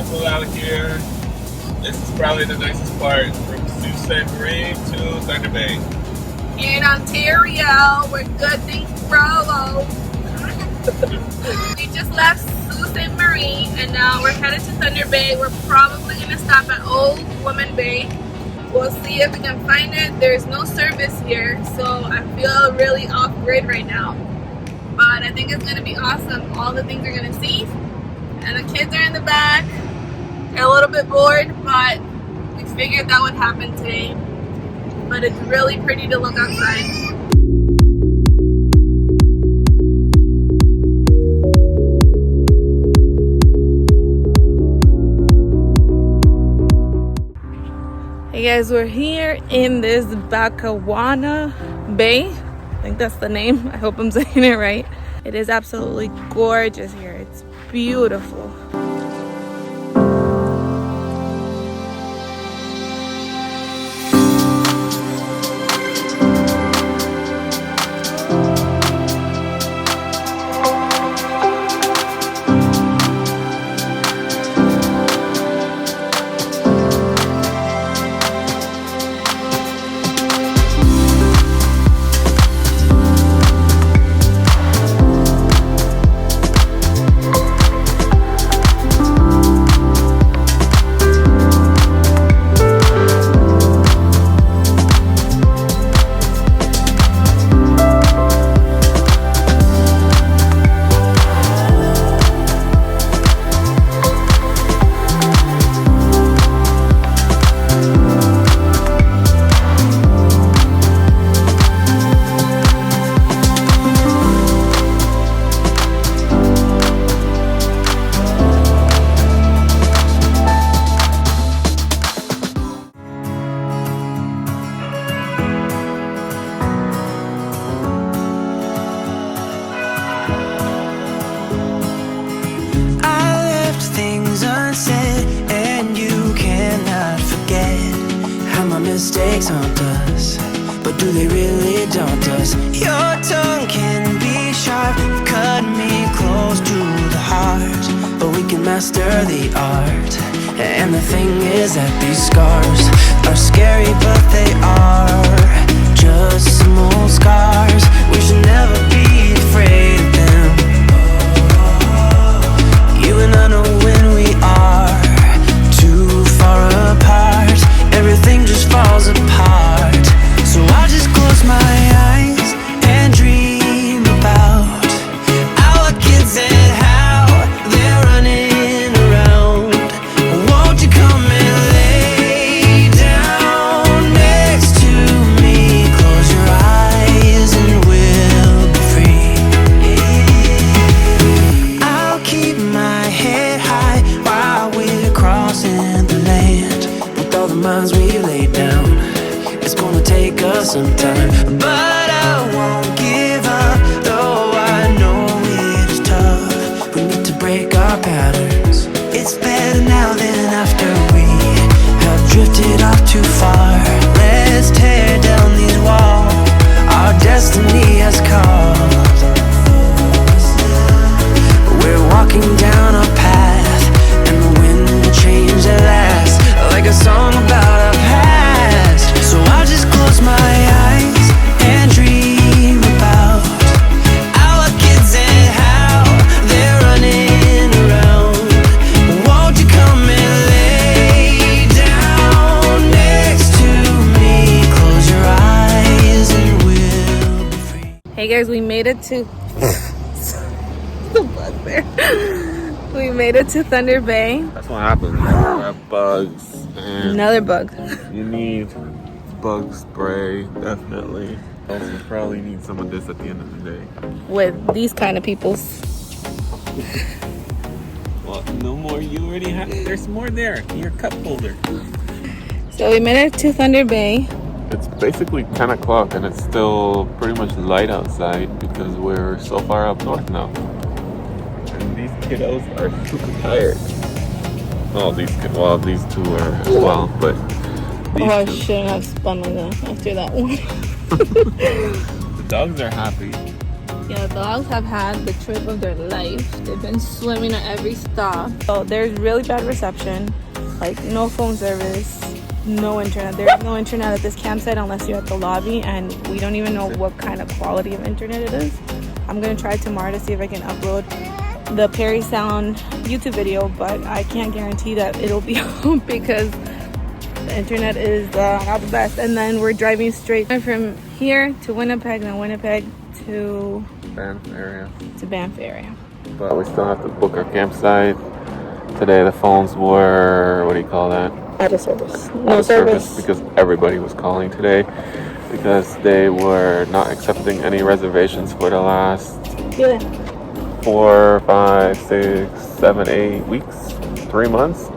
beautiful out here. This is probably the nicest part from Sault St Marie to Thunder Bay. In Ontario, where good things grow. We just left Sault St Marie and now we're headed to Thunder Bay. We're probably going to stop at Old Woman Bay. We'll see if we can find it. There's no service here, so I feel really off grid right now. But I think it's going to be awesome. All the things we're going to see. And the kids are in the back. They're a little bit bored, but we figured that would happen today. But it's really pretty to look outside. Hey guys, we're here in this Bacawana Bay. I think that's the name. I hope I'm saying it right. It is absolutely gorgeous here. It's beautiful. Mistakes haunt us, but do they really daunt us? Your tongue can be sharp, cut me close to the heart, but we can master the art. And the thing is that these scars are scary, but they are just some old scars. We should never be afraid of them. You and I know when we are too far apart, everything just falls apart. So I just close my eyes and dream about our kids and how they're running around. Won't you come and lay down next to me? Close your eyes and we'll be free. I'll keep my head high while we're crossing the land. With all the minds we laid down, it's gonna take us some time, but I won't give up, though I know it is tough. We need to break our patterns. It's better now than after we have drifted off too far. Let's tear down these walls our destiny has called. We're walking down a path, and the wind will change at last, like a song about our past. So I just close my eyes and dream about our kids and how they're running around. Won't you come and lay down next to me? Close your eyes and we'll be free. Hey guys, we made it to the bug there. We made it to Thunder Bay. That's what happens. You have bugs. And Another bug. you need bug spray, definitely. Also probably need some of this at the end of the day. With these kind of peoples. Well, no more. You already have. There's more there in your cup holder. So we made it to Thunder Bay. It's basically 10 o'clock and it's still pretty much light outside because we're so far up north now. And these kiddos are super tired. Oh, these two are as well, but these I two. shouldn't have spun like that after that one. The dogs are happy. Yeah, the dogs have had the trip of their life. They've been swimming at every stop. So there's really bad reception, like no phone service, no internet. There's no internet at this campsite unless you're at the lobby, and we don't even know what kind of quality of internet it is. I'm gonna try tomorrow to see if I can upload the Perry Sound YouTube video, but I can't guarantee that it'll be home because the internet is not the best. And then we're driving straight from here to Winnipeg, and then Winnipeg to Banff area. But we still have to book our campsite. Today the phones were, what do you call that? Out of service. Out No of service. because everybody was calling today because they were not accepting any reservations for the last 4, 5, 6, 7, 8 weeks, 3 months.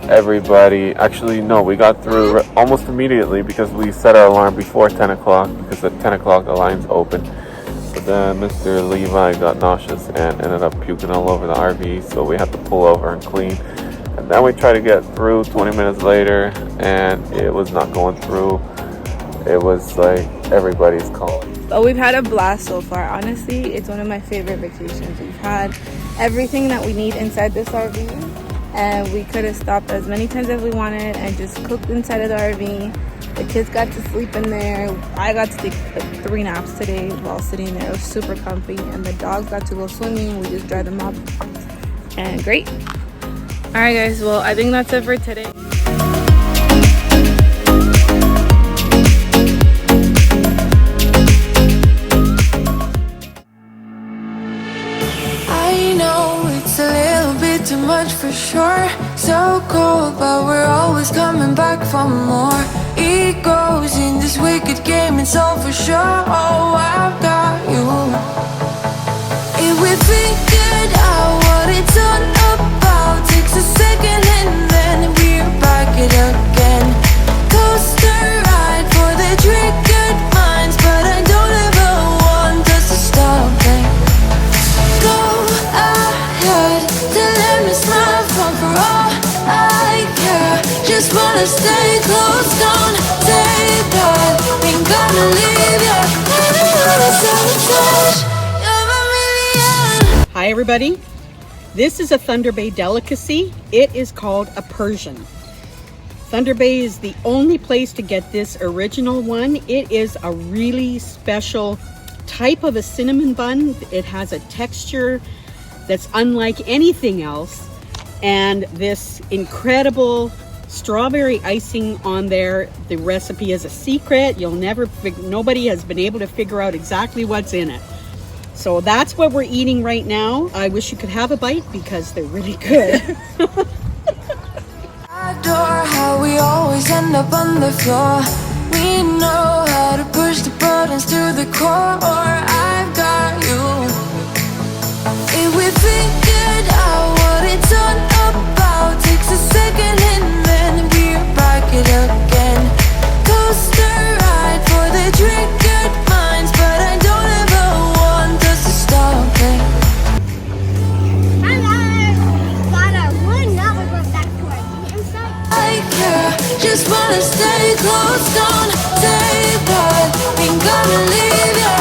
Everybody, actually no, we got through almost immediately because we set our alarm before 10 o'clock because at 10 o'clock the lines open. But then Mr. Levi got nauseous and ended up puking all over the RV, so we had to pull over and clean. And then we tried to get through 20 minutes later and it was not going through. It was like everybody's calling. But we've had a blast so far. Honestly, it's one of my favorite vacations. We've had everything that we need inside this RV, and we could have stopped as many times as we wanted and just cooked inside of the RV. The kids got to sleep in there. I got to take like 3 naps today while sitting there. It was super comfy, and the dogs got to go swimming. We just dried them up, and great. All right, guys. Well, I think that's it for today. Too much for sure, so cold, but we're always coming back for more. Egos in this wicked game, it's all for sure. Oh, I've got you. If we figured out what it's all about, takes a second and then we're back it again. Coaster ride for the triggered minds, but I don't ever want us to stop it. Go ahead. Smile for all I care. Just wanna stay close, don't take that. Ain't gonna leave ya. You're a million. Hi everybody. This is a Thunder Bay delicacy. It is called a Persian. Thunder Bay is the only place to get this original one. It is a really special type of a cinnamon bun. It has a texture that's unlike anything else, and this incredible strawberry icing on there. The recipe is a secret. Nobody has been able to figure out exactly what's in it. So that's what we're eating right now. I wish you could have a bite because they're really good. I adore how we always end up on the floor. We know how to push the buttons to the core. I've got you. If we figured out what it's all about, takes a second and then we're back it again. Coaster ride for the triggered minds, but I don't ever want us to stop it. Now we're going back to our campsite. I care, just wanna stay close, don't take that. Ain't gonna leave ya.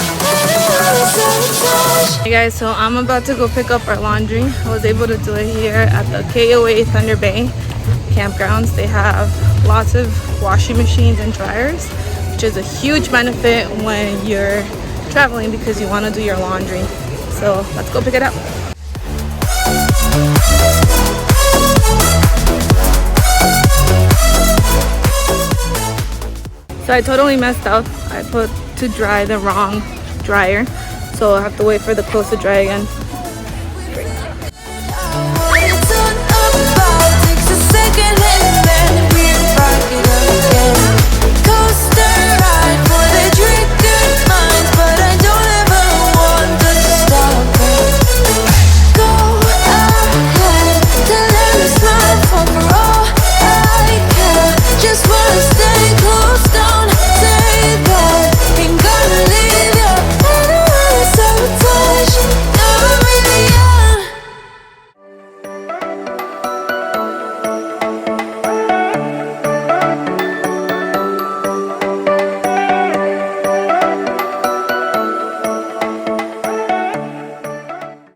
Hey guys, so I'm about to go pick up our laundry. I was able to do it here at the KOA Thunder Bay Campgrounds. They have lots of washing machines and dryers, which is a huge benefit when you're traveling because you want to do your laundry. So let's go pick it up. So I totally messed up. I put to dry the wrong dryer, so I have to wait for the clothes to dry again.